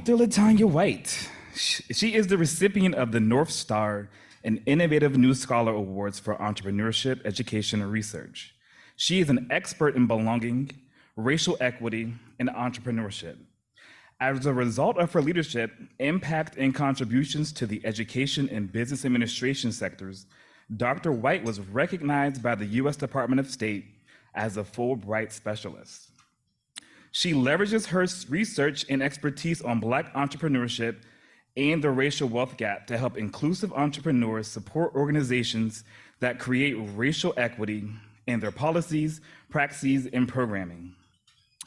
Dr. LaTanya White. She is the recipient of the North Star and Innovative New Scholar Awards for Entrepreneurship, Education, and Research. She is an expert in belonging, racial equity, and entrepreneurship. As a result of her leadership, impact, and contributions to the education and business administration sectors, Dr. White was recognized by the U.S. Department of State as a Fulbright Specialist. She leverages her research and expertise on Black entrepreneurship and the racial wealth gap to help inclusive entrepreneurs support organizations that create racial equity in their policies, praxis, and programming.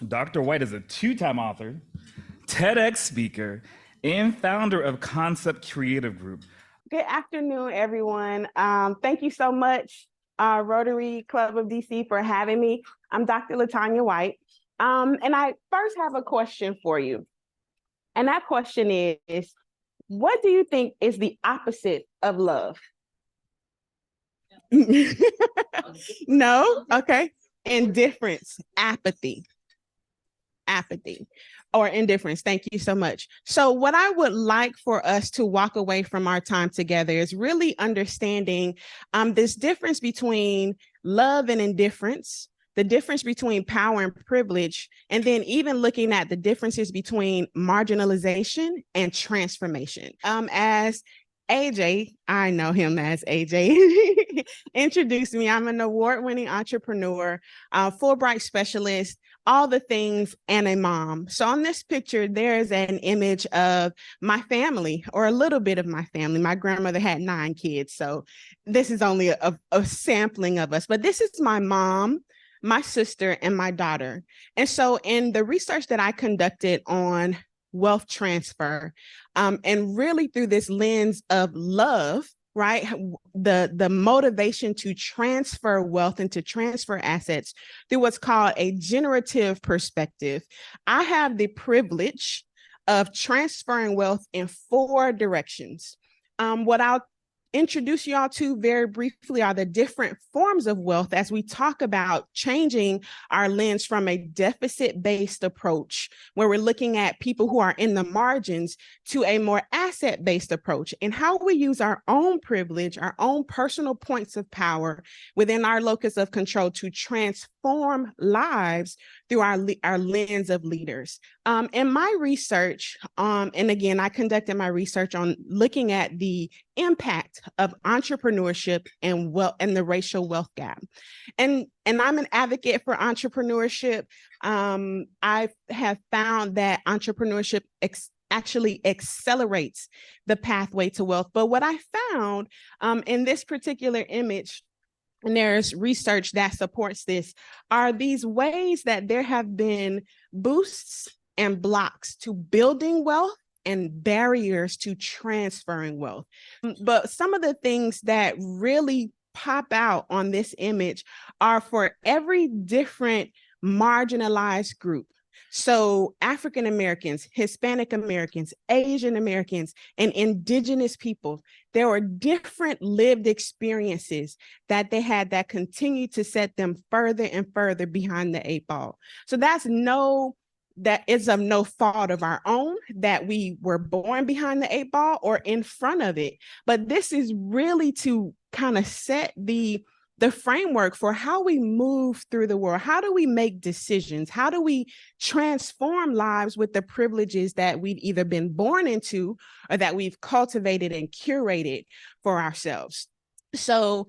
Dr. White is a two-time author, TEDx speaker, and founder of Concept Creative Group. Good afternoon, everyone. Thank you so much, Rotary Club of DC, for having me. I'm Dr. LaTanya White. And I first have a question for you. And that question is, what do you think is the opposite of love? No? Okay. Indifference, apathy, or indifference. Thank you so much. So what I would like for us to walk away from our time together is really understanding this difference between love and indifference, the difference between power and privilege, and then even looking at the differences between marginalization and transformation. As AJ, I know him as AJ, introduced me. I'm an award-winning entrepreneur, Fulbright Specialist, all the things, and a mom. So on this picture, there is an image of my family, or a little bit of my family. My grandmother had 9 kids, so this is only a sampling of us. But this is my mom, my sister, and my daughter. And so in the research that I conducted on wealth transfer, and really through this lens of love, right? The motivation to transfer wealth and to transfer assets through what's called a generative perspective. I have the privilege of transferring wealth in 4 directions. What I'll introduce y'all to very briefly are the different forms of wealth as we talk about changing our lens from a deficit-based approach, where we're looking at people who are in the margins, to a more asset-based approach, and how we use our own privilege, our own personal points of power within our locus of control to transform lives through our lens of leaders. In my research, and again, I conducted my research on looking at the impact of entrepreneurship and wealth and the racial wealth gap. And I'm an advocate for entrepreneurship. I have found that entrepreneurship actually accelerates the pathway to wealth. But what I found in this particular image, and there's research that supports this, are these ways that there have been boosts and blocks to building wealth and barriers to transferring wealth. But some of the things that really pop out on this image are for every different marginalized group. So African Americans, Hispanic Americans, Asian Americans, and Indigenous people, there were different lived experiences that they had that continue to set them further and further behind the 8 ball. So that is of no fault of our own that we were born behind the 8 ball or in front of it. But this is really to kind of set the framework for how we move through the world. How do we make decisions? How do we transform lives with the privileges that we've either been born into or that we've cultivated and curated for ourselves? So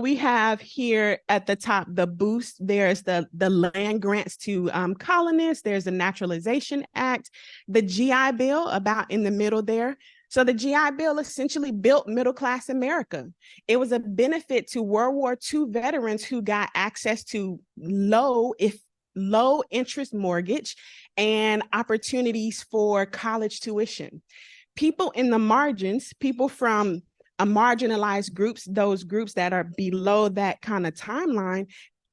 we have here at the top the boost. There's the land grants to colonists. There's the Naturalization Act, the GI Bill about in the middle there. So the GI Bill essentially built middle-class America. It was a benefit to World War II veterans who got access to low interest mortgage and opportunities for college tuition. People in the margins, people from marginalized groups, those groups that are below that kind of timeline,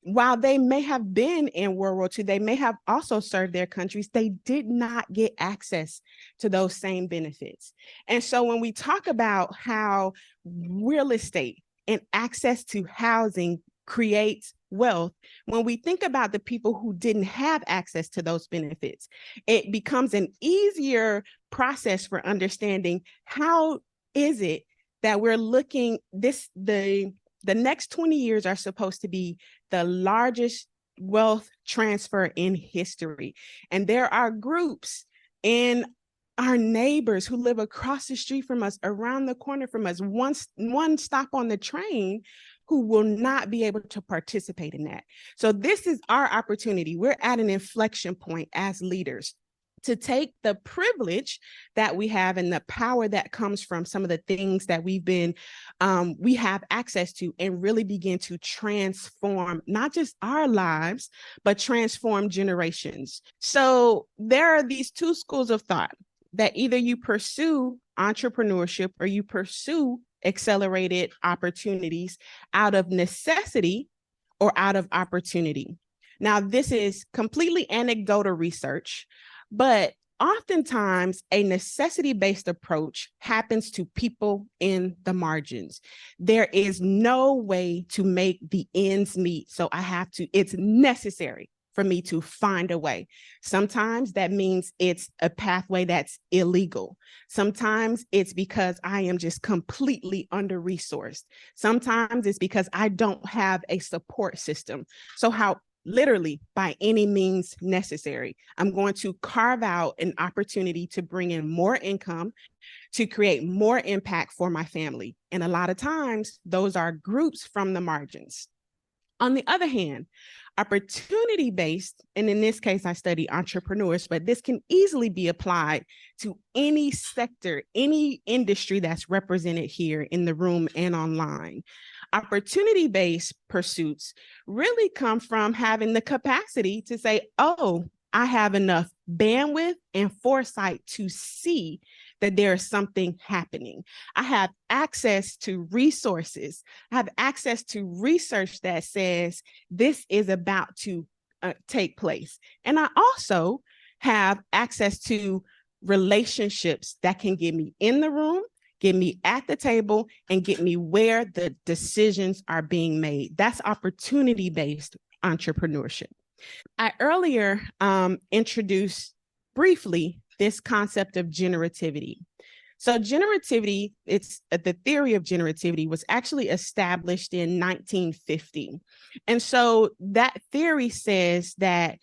while they may have been in World War II, they may have also served their countries, they did not get access to those same benefits. And so when we talk about how real estate and access to housing creates wealth, when we think about the people who didn't have access to those benefits, it becomes an easier process for understanding how is it that we're looking the next 20 years are supposed to be the largest wealth transfer in history. And there are groups in our neighbors who live across the street from us, around the corner from us, one stop on the train, who will not be able to participate in that. So this is our opportunity. We're at an inflection point as leaders to take the privilege that we have and the power that comes from some of the things that we have access to, and really begin to transform not just our lives, but transform generations. So there are these two schools of thought, that either you pursue entrepreneurship or you pursue accelerated opportunities out of necessity or out of opportunity. Now, this is completely anecdotal research, but oftentimes a necessity-based approach happens to people in the margins. There is no way to make the ends meet, so it's necessary for me to find a way. Sometimes that means it's a pathway that's illegal. Sometimes it's because I am just completely under-resourced. Sometimes it's because I don't have a support system. So literally, by any means necessary, I'm going to carve out an opportunity to bring in more income, to create more impact for my family. And a lot of times, those are groups from the margins. On the other hand, opportunity-based, and in this case, I study entrepreneurs, but this can easily be applied to any sector, any industry that's represented here in the room and online. Opportunity-based pursuits really come from having the capacity to say, oh, I have enough bandwidth and foresight to see that there is something happening. I have access to resources. I have access to research that says this is about to take place. And I also have access to relationships that can get me in the room, get me at the table, and get me where the decisions are being made. That's opportunity-based entrepreneurship. I earlier introduced briefly this concept of generativity. So generativity, the theory of generativity was actually established in 1950. And so that theory says that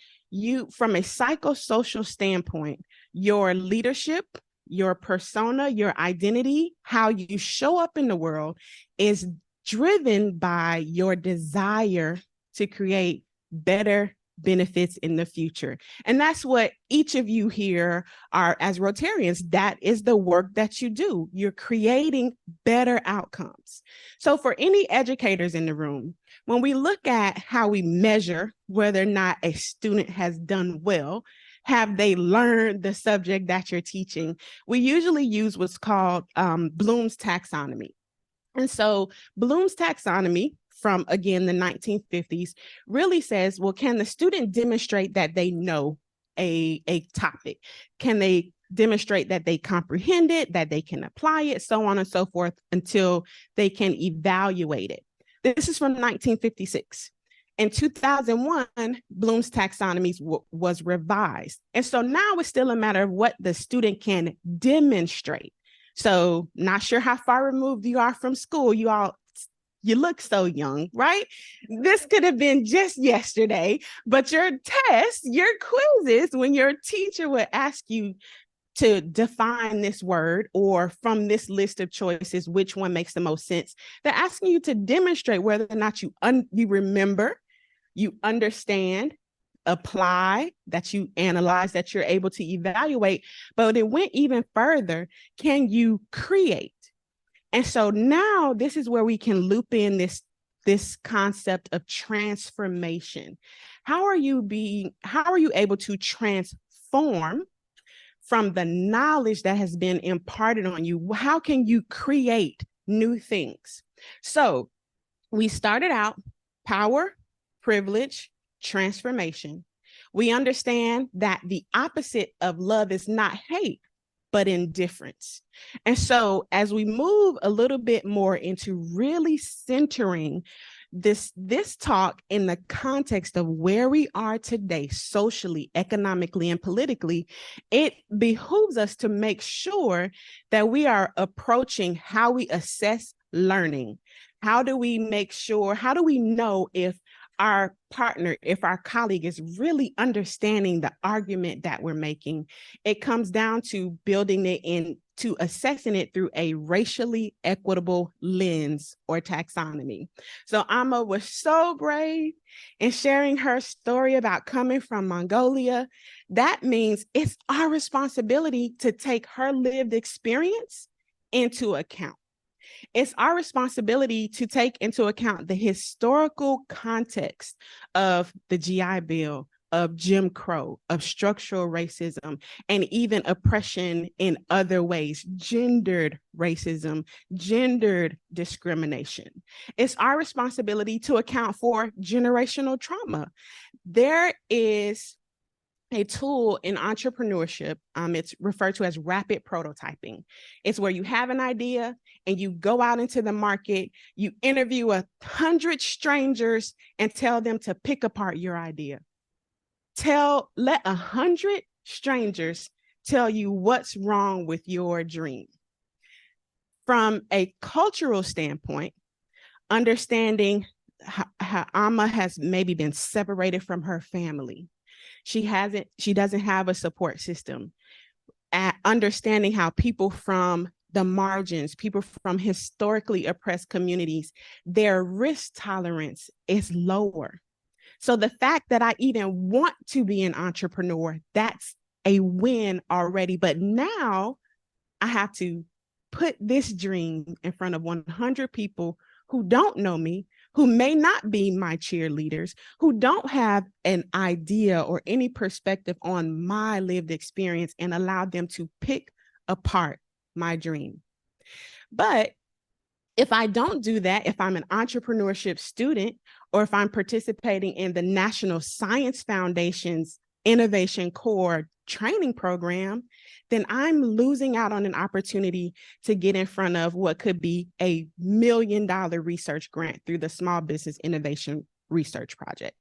from a psychosocial standpoint, your leadership, your persona, your identity, how you show up in the world is driven by your desire to create better benefits in the future. And that's what each of you here are as Rotarians. That is the work that you do. You're creating better outcomes. So for any educators in the room, when we look at how we measure whether or not a student has done well, have they learned the subject that you're teaching, we usually use what's called Bloom's taxonomy. And so Bloom's taxonomy from, again, the 1950s really says, well, can the student demonstrate that they know a topic? Can they demonstrate that they comprehend it, that they can apply it, so on and so forth, until they can evaluate it? This is from 1956. In 2001, Bloom's taxonomy was revised. And so now it's still a matter of what the student can demonstrate. So not sure how far removed you are from school. You look so young, right? This could have been just yesterday, but your tests, your quizzes, when your teacher would ask you to define this word, or from this list of choices, which one makes the most sense, they're asking you to demonstrate whether or not you remember, you understand, apply, that you analyze, that you're able to evaluate. But it went even further. Can you create? And so now this is where we can loop in this concept of transformation. How are you able to transform from the knowledge that has been imparted on you? How can you create new things? So we started out power, privilege, transformation. We understand that the opposite of love is not hate, but indifference. And so as we move a little bit more into really centering this talk in the context of where we are today, socially, economically, and politically, it behooves us to make sure that we are approaching how we assess learning. How do we know if our partner, if our colleague is really understanding the argument that we're making? It comes down to building it into assessing it through a racially equitable lens or taxonomy. So Amma was so brave in sharing her story about coming from Mongolia. That means it's our responsibility to take her lived experience into account. It's our responsibility to take into account the historical context of the GI Bill, of Jim Crow, of structural racism, and even oppression in other ways, gendered racism, gendered discrimination. It's our responsibility to account for generational trauma. There is a tool in entrepreneurship. It's referred to as rapid prototyping. It's where you have an idea and you go out into the market, you interview 100 strangers and tell them to pick apart your idea. Let 100 strangers tell you what's wrong with your dream. From a cultural standpoint, understanding how Amma has maybe been separated from her family. She doesn't have a support system. Understanding how people from the margins, people from historically oppressed communities, their risk tolerance is lower. So the fact that I even want to be an entrepreneur, that's a win already. But now I have to put this dream in front of 100 people who don't know me, who may not be my cheerleaders, who don't have an idea or any perspective on my lived experience, and allow them to pick apart my dream. But if I don't do that, if I'm an entrepreneurship student, or if I'm participating in the National Science Foundation's Innovation Core training program, then I'm losing out on an opportunity to get in front of what could be $1 million research grant through the Small Business Innovation Research Project.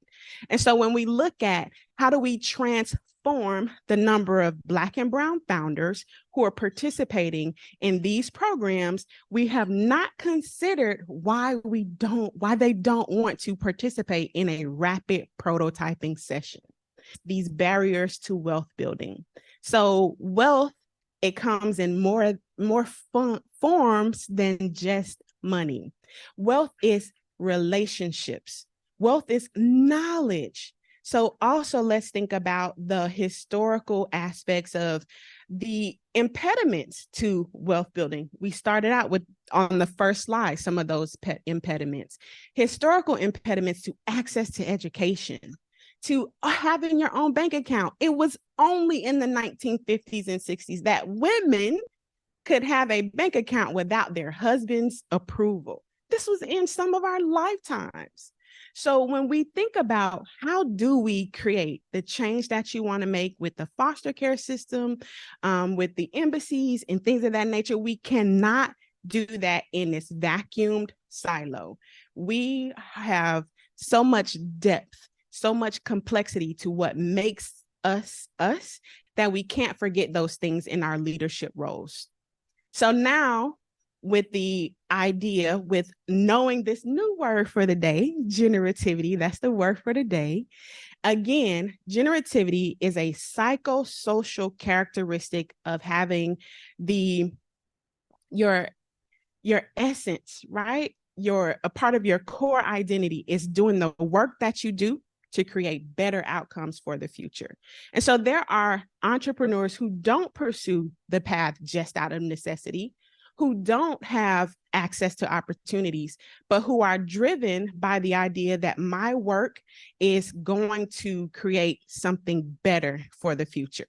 And so when we look at how do we transform the number of Black and Brown founders who are participating in these programs, we have not considered why they don't want to participate in a rapid prototyping session. These barriers to wealth building. So wealth, it comes in more forms than just money. Wealth is relationships. Wealth is knowledge. So also let's think about the historical aspects of the impediments to wealth building. We started out with, on the first slide, some of those impediments. Historical impediments to access to education, to having your own bank account. It was only in the 1950s and 60s that women could have a bank account without their husband's approval. This was in some of our lifetimes. So when we think about how do we create the change that you want to make with the foster care system, with the embassies and things of that nature, we cannot do that in this vacuumed silo. We have so much depth, so much complexity to what makes us us, that we can't forget those things in our leadership roles. So now, with the idea, with knowing this new word for the day, generativity, that's the word for the day. Again, generativity is a psychosocial characteristic of having your essence, right? A part of your core identity is doing the work that you do to create better outcomes for the future. And so there are entrepreneurs who don't pursue the path just out of necessity, who don't have access to opportunities, but who are driven by the idea that my work is going to create something better for the future.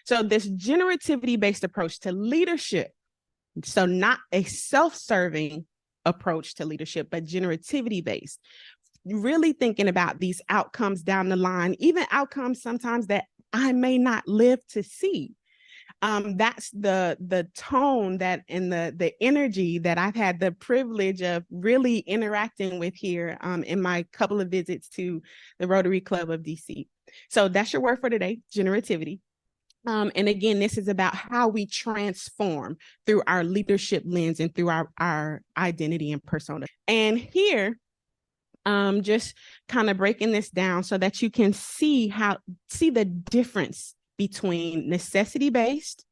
So this generativity-based approach to leadership, so not a self-serving approach to leadership, but generativity-based, really thinking about these outcomes down the line, even outcomes sometimes that I may not live to see. That's the tone that and the energy that I've had the privilege of really interacting with here in my couple of visits to the Rotary Club of DC. So that's your word for today, generativity. And again, this is about how we transform through our leadership lens and through our identity and persona. And here, just kind of breaking this down so that you can see the difference between necessity-based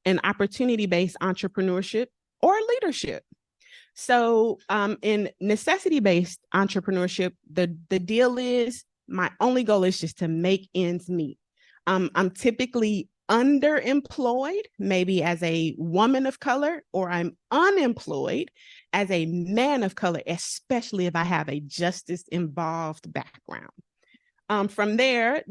and opportunity-based entrepreneurship or leadership. So in necessity-based entrepreneurship, the deal is my only goal is just to make ends meet. I'm typically underemployed, maybe as a woman of color, or I'm unemployed as a man of color, especially if I have a justice-involved background. From there,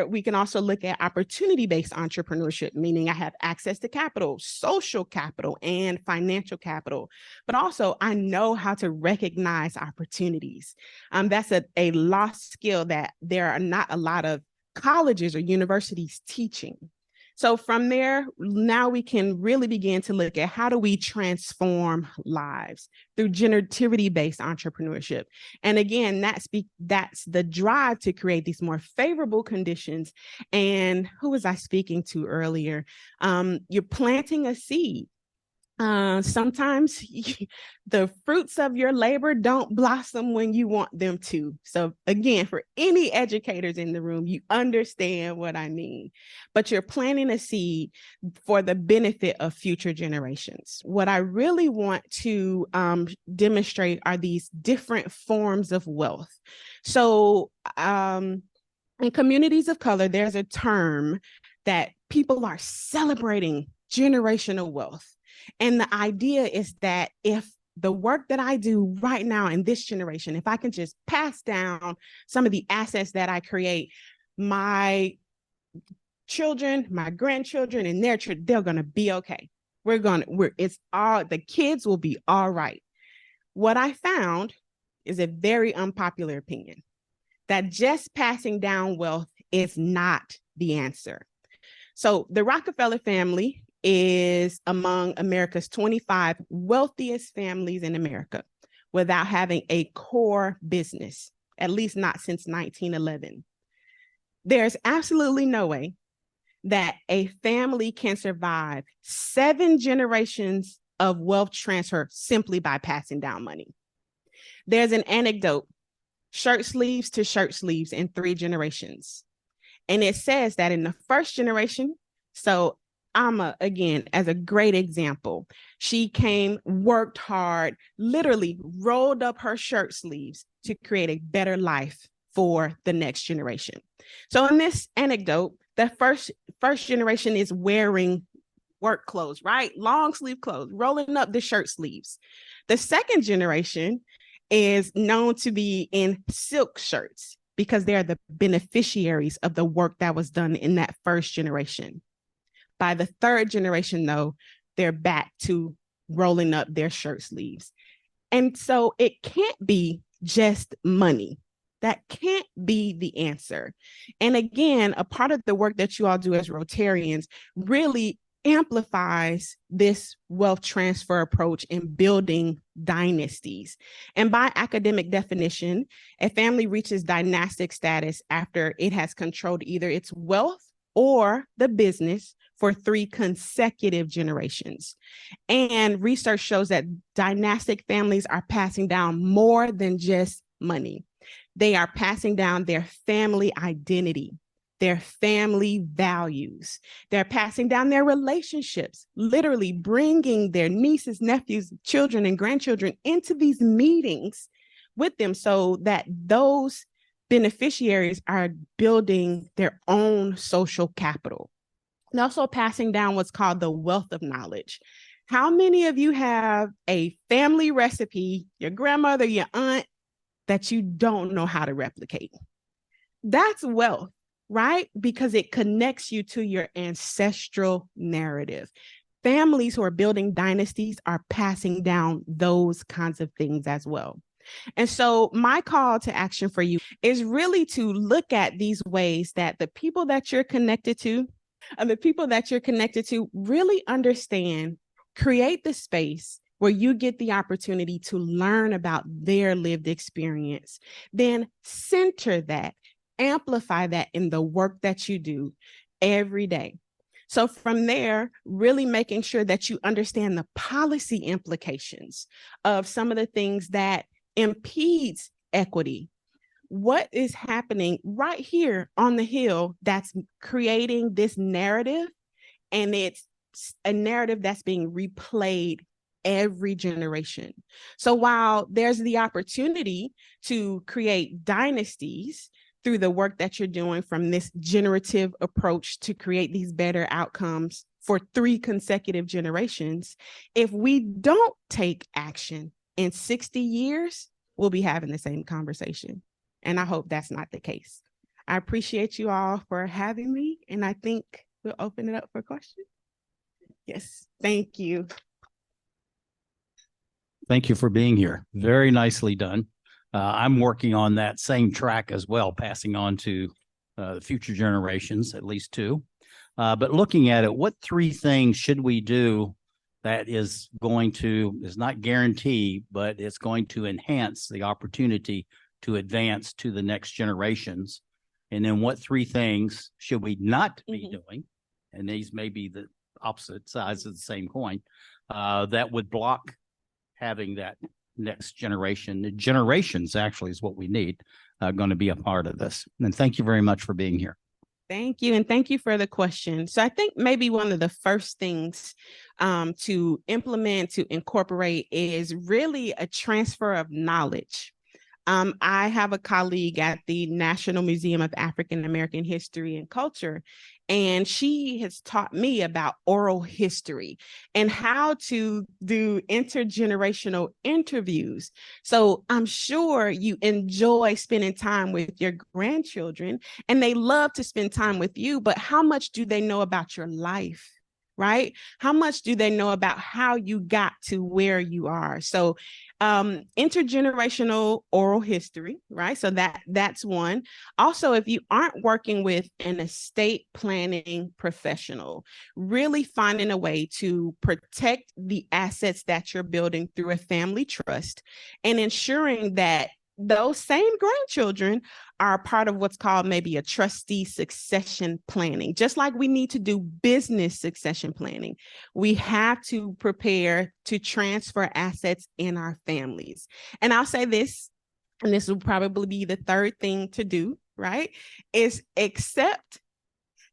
we can also look at opportunity-based entrepreneurship, meaning I have access to capital, social capital, and financial capital. But also, I know how to recognize opportunities. That's a lost skill that there are not a lot of colleges or universities teaching. So from there, now we can really begin to look at how do we transform lives through generativity-based entrepreneurship. And again, that's the drive to create these more favorable conditions. And who was I speaking to earlier? You're planting a seed. Sometimes the fruits of your labor don't blossom when you want them to. So again, for any educators in the room, you understand what I mean, but you're planting a seed for the benefit of future generations. What I really want to demonstrate are these different forms of wealth. So in communities of color, there's a term that people are celebrating generational wealth. And the idea is that if the work that I do right now in this generation, if I can just pass down some of the assets that I create, my children, my grandchildren, and they're going to be okay. The kids will be all right. What I found is a very unpopular opinion that just passing down wealth is not the answer. So the Rockefeller family is among America's 25 wealthiest families in America without having a core business, at least not since 1911. There's absolutely no way that a family can survive 7 generations of wealth transfer simply by passing down money. There's an anecdote, shirt sleeves to shirt sleeves in 3 generations. And it says that in the first generation, so again, as a great example, she worked hard, literally rolled up her shirt sleeves to create a better life for the next generation. So in this anecdote, the first generation is wearing work clothes, right? Long sleeve clothes, rolling up the shirt sleeves. The second generation is known to be in silk shirts because they're the beneficiaries of the work that was done in that first generation. By the third generation, though, they're back to rolling up their shirt sleeves. And so it can't be just money. That can't be the answer. And again, a part of the work that you all do as Rotarians really amplifies this wealth transfer approach in building dynasties. And by academic definition, a family reaches dynastic status after it has controlled either its wealth or the business for 3 consecutive generations. And research shows that dynastic families are passing down more than just money. They are passing down their family identity, their family values. They're passing down their relationships, literally bringing their nieces, nephews, children, and grandchildren into these meetings with them so that those beneficiaries are building their own social capital. And also passing down what's called the wealth of knowledge. How many of you have a family recipe, your grandmother, your aunt, that you don't know how to replicate? That's wealth, right? Because it connects you to your ancestral narrative. Families who are building dynasties are passing down those kinds of things as well. And so my call to action for you is really to look at these ways that the people that you're connected to of the people that you're connected to, really understand, create the space where you get the opportunity to learn about their lived experience, then center that, amplify that in the work that you do every day. So from there, really making sure that you understand the policy implications of some of the things that impedes equity. What is happening right here on the Hill that's creating this narrative, and it's a narrative that's being replayed every generation. So while there's the opportunity to create dynasties through the work that you're doing from this generative approach to create these better outcomes for 3 consecutive generations, if we don't take action in 60 years, we'll be having the same conversation. And I hope that's not the case. I appreciate you all for having me, and I think we'll open it up for questions. Yes, thank you. Thank you for being here. Very nicely done. I'm working on that same track as well, passing on to future generations, at least 2. But looking at it, what 3 things should we do that is not guarantee, but it's going to enhance the opportunity to advance to the next generations? And then what 3 things should we not be doing? And these may be the opposite sides of the same coin, that would block having that next generation. The generations actually is what we need, going to be a part of this. And thank you very much for being here. Thank you. And thank you for the question. So I think maybe one of the first things to implement, to incorporate, is really a transfer of knowledge. I have a colleague at the National Museum of African American History and Culture, and she has taught me about oral history and how to do intergenerational interviews. So I'm sure you enjoy spending time with your grandchildren, and they love to spend time with you, but how much do they know about your life? Right? How much do they know about how you got to where you are? So intergenerational oral history, right? So that's one. Also, if you aren't working with an estate planning professional, really finding a way to protect the assets that you're building through a family trust, and ensuring that those same grandchildren are part of what's called maybe a trustee succession planning. Just like we need to do business succession planning, we have to prepare to transfer assets in our families. And I'll say this, and this will probably be the third thing to do, right, is accept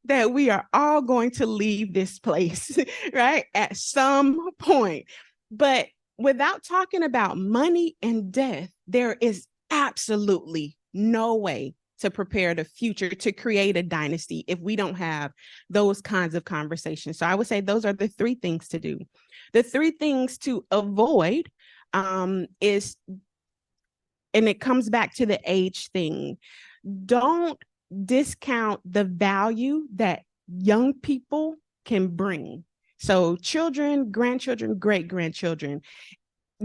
that we are all going to leave this place, right, at some point. But without talking about money and death, there is absolutely no way to prepare the future, to create a dynasty, if we don't have those kinds of conversations. So I would say those are the 3 things to do. The 3 things to avoid is, and it comes back to the age thing, don't discount the value that young people can bring. So children, grandchildren, great-grandchildren,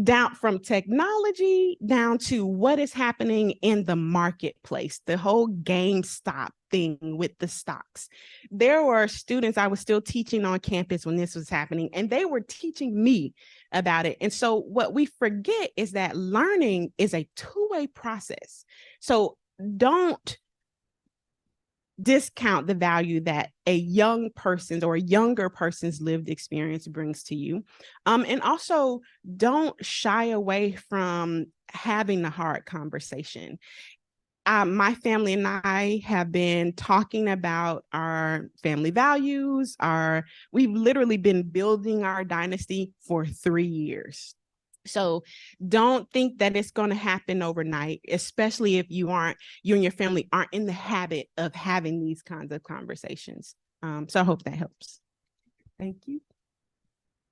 down from technology down to what is happening in the marketplace, the whole GameStop thing with the stocks. There were students, I was still teaching on campus when this was happening, and they were teaching me about it. And so what we forget is that learning is a 2-way process. So don't discount the value that a young person's or a younger person's lived experience brings to you. And also don't shy away from having the hard conversation. My family and I have been talking about our family values. We've literally been building our dynasty for 3 years. So don't think that it's going to happen overnight, especially if you and your family aren't in the habit of having these kinds of conversations. So I hope that helps. Thank you.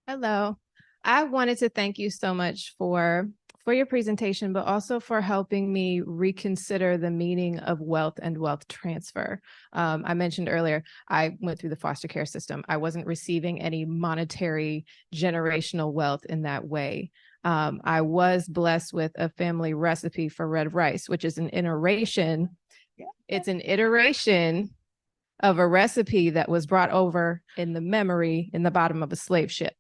Hello. I wanted to thank you so much for your presentation, but also for helping me reconsider the meaning of wealth and wealth transfer. I mentioned earlier, I went through the foster care system. I wasn't receiving any monetary generational wealth in that way. I was blessed with a family recipe for red rice, which is an iteration. It's an iteration of a recipe that was brought over in the memory in the bottom of a slave ship.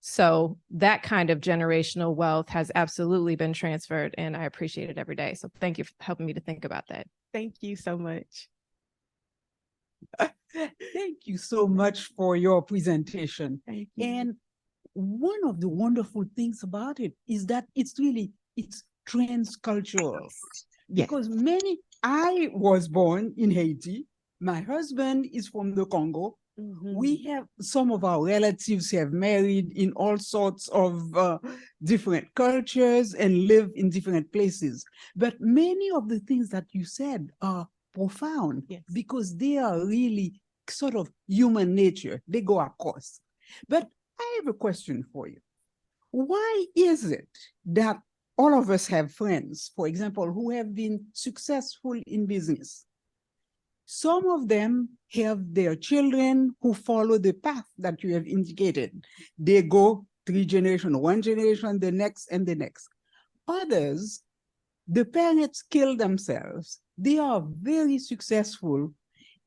So that kind of generational wealth has absolutely been transferred, and I appreciate it every day. So thank you for helping me to think about that. Thank you so much. Thank you so much for your presentation. Thank you. And one of the wonderful things about it is that it's transcultural. Yes. Because I was born in Haiti. My husband is from the Congo. We have some of our relatives have married in all sorts of different cultures and live in different places. But many of the things that you said are profound, yes, because they are really sort of human nature. They go across. But I have a question for you. Why is it that all of us have friends, for example, who have been successful in business? Some of them have their children who follow the path that you have indicated. They go 3 generations, 1 generation, the next and the next. Others, the parents kill themselves. They are very successful,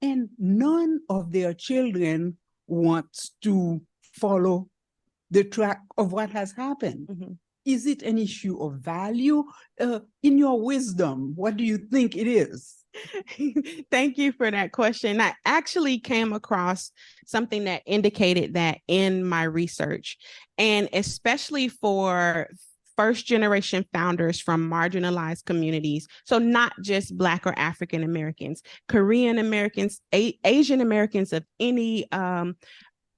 and none of their children wants to follow the track of what has happened. Is it an issue of value? In your wisdom, what do you think it is? Thank you for that question. I actually came across something that indicated that in my research, and especially for first generation founders from marginalized communities. So not just Black or African Americans, Korean Americans, Asian Americans of any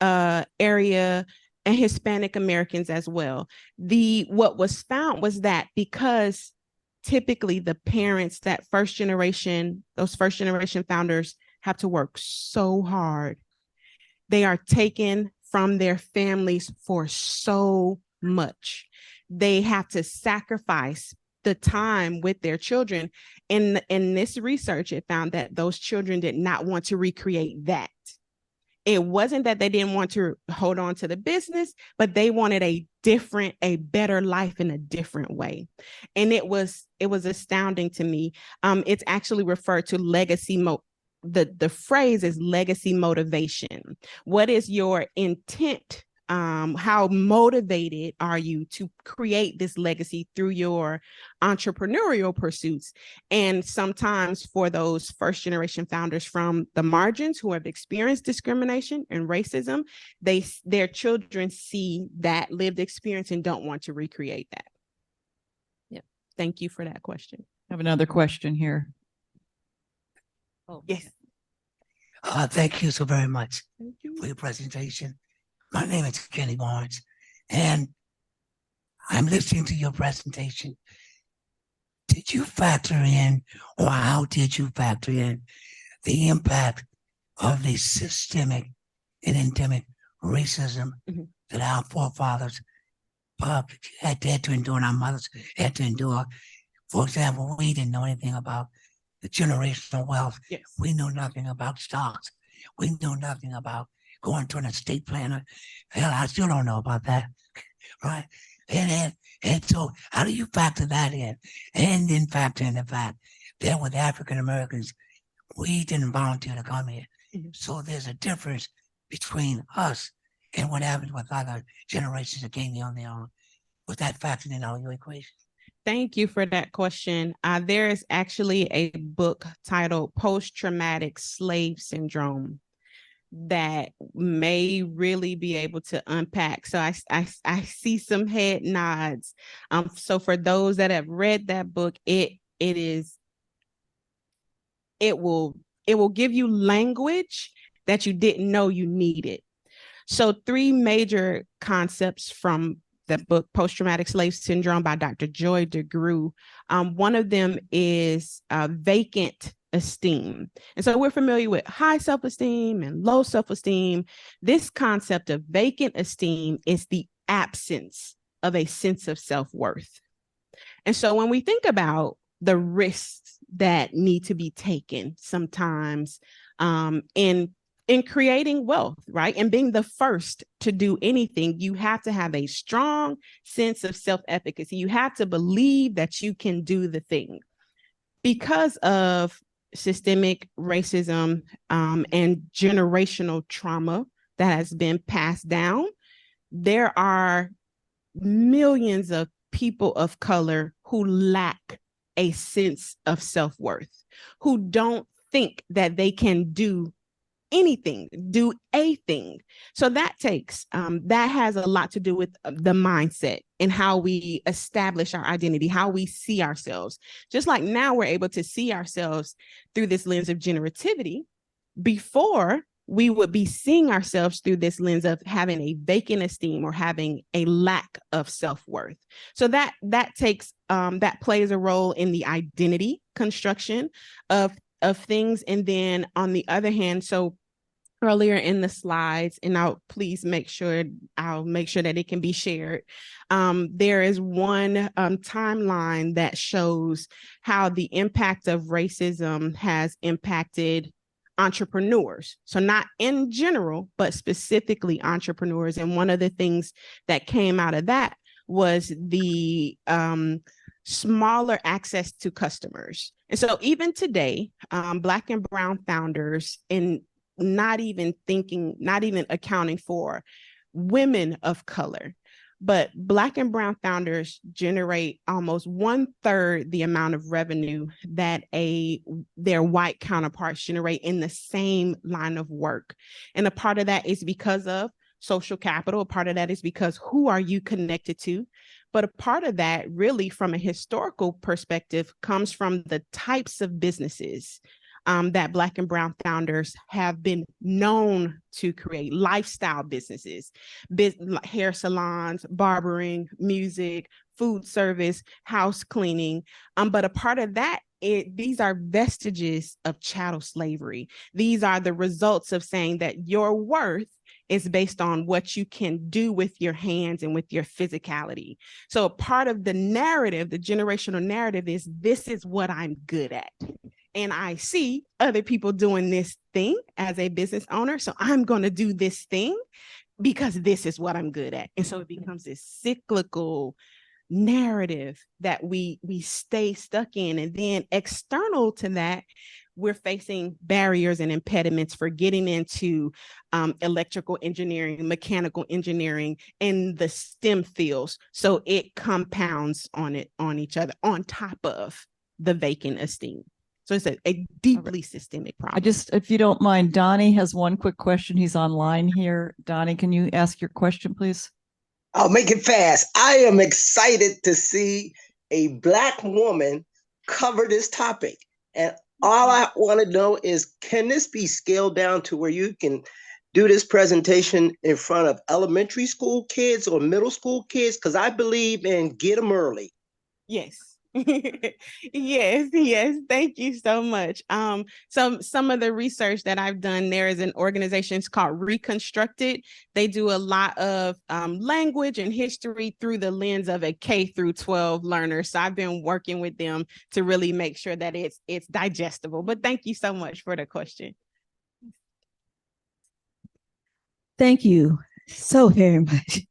area, and Hispanic Americans as well. What was found was that because typically the parents, those first generation founders have to work so hard. They are taken from their families for so much. They have to sacrifice the time with their children. In this research, it found that those children did not want to recreate that. It wasn't that they didn't want to hold on to the business, but they wanted a better life in a different way. And it was astounding to me. It's actually referred to legacy the phrase is legacy motivation. What is your intent? How motivated are you to create this legacy through your entrepreneurial pursuits? And sometimes for those first generation founders from the margins who have experienced discrimination and racism, their children see that lived experience and don't want to recreate that. Yeah. Thank you for that question. I have another question here. Oh, yes. Thank you so very much Thank you. for your presentation. My name is Kenny Barnes, and I'm listening to your presentation. Did you factor in, or how did you factor in the impact of the systemic and endemic racism that our forefathers had to endure, and our mothers had to endure? For example, we didn't know anything about the generational wealth. Yes. We knew nothing about stocks. We knew nothing about going to an estate planner. Hell, I still don't know about that, right? And so how do you factor that in? And then factor in the fact that with African Americans, we didn't volunteer to come here. So there's a difference between us and what happened with other generations that came here on their own. Was that factored in all your equation? Thank you for that question. There is actually a book titled Post-Traumatic Slave Syndrome that may really be able to unpack. So I see some head nods. So for those that have read that book, it will give you language that you didn't know you needed. So 3 major concepts from the book Post-Traumatic Slave Syndrome by Dr. Joy DeGruy. One of them is vacant esteem. And so we're familiar with high self-esteem and low self-esteem. This concept of vacant esteem is the absence of a sense of self-worth. And so when we think about the risks that need to be taken sometimes in creating wealth, right? And being the first to do anything, you have to have a strong sense of self-efficacy. You have to believe that you can do the thing. Because of systemic racism and generational trauma that has been passed down, there are millions of people of color who lack a sense of self-worth, who don't think that they can do anything, do a thing. So that has a lot to do with the mindset and how we establish our identity, how we see ourselves. Just like now we're able to see ourselves through this lens of generativity, before we would be seeing ourselves through this lens of having a vacant esteem or having a lack of self-worth. So that plays a role in the identity construction of things. And then on the other hand, so earlier in the slides, and I'll make sure that it can be shared. There is one timeline that shows how the impact of racism has impacted entrepreneurs. So not in general, but specifically entrepreneurs. And one of the things that came out of that was the smaller access to customers. And so even today, Black and Brown founders, and not even accounting for women of color, but Black and Brown founders generate almost 1/3 the amount of revenue that their white counterparts generate in the same line of work. And a part of that is because of social capital. A part of that is because who are you connected to? But a part of that, really, from a historical perspective, comes from the types of businesses that Black and Brown founders have been known to create: lifestyle businesses, hair salons, barbering, music, food service, house cleaning. But a part of that, these are vestiges of chattel slavery. These are the results of saying that your worth is based on what you can do with your hands and with your physicality. So a part of the narrative, the generational narrative, is this is what I'm good at. And I see other people doing this thing as a business owner, so I'm going to do this thing because this is what I'm good at. And so it becomes this cyclical narrative that we stay stuck in. And then external to that, we're facing barriers and impediments for getting into electrical engineering, mechanical engineering, and the STEM fields. So it compounds on each other, on top of the vacant esteem. So it's a deeply systemic problem. If you don't mind, Donnie has one quick question. He's online here. Donnie, can you ask your question, please? I'll make it fast. I am excited to see a Black woman cover this topic. And all I want to know is, can this be scaled down to where you can do this presentation in front of elementary school kids or middle school kids? Because I believe in get them early. Yes. Yes. Thank you so much. Some of the research that I've done, there is an organization, it's called Reconstructed. They do a lot of language and history through the lens of a K-12 learner. So I've been working with them to really make sure that it's digestible. But thank you so much for the question. Thank you so very much.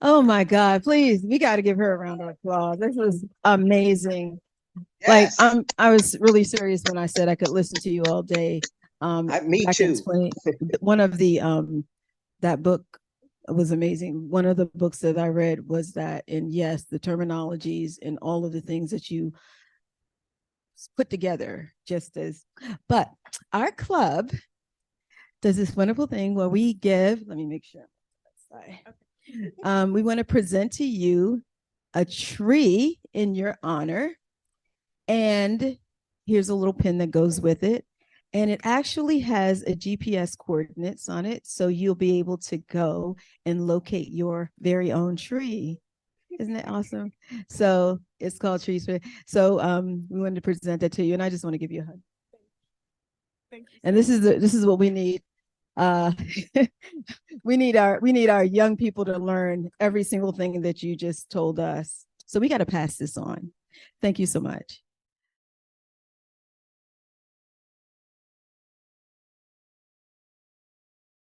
Oh my God, please, we got to give her a round of applause. This was amazing. Yes. Like I was really serious when I said I could listen to you all day. Me too. One of the that book was amazing. One of the books that I read was that, and yes, the terminologies and all of the things that you put together, but our club does this wonderful thing where we give, let me make sure. We want to present to you a tree in your honor, and here's a little pin that goes with it, and it actually has a GPS coordinates on it, so you'll be able to go and locate your very own tree. Isn't that awesome? So it's called Trees. So we wanted to present that to you, and I just want to give you a hug. Thank you. And this is what we need. We need our young people to learn every single thing that you just told us. So we got to pass this on. Thank you so much.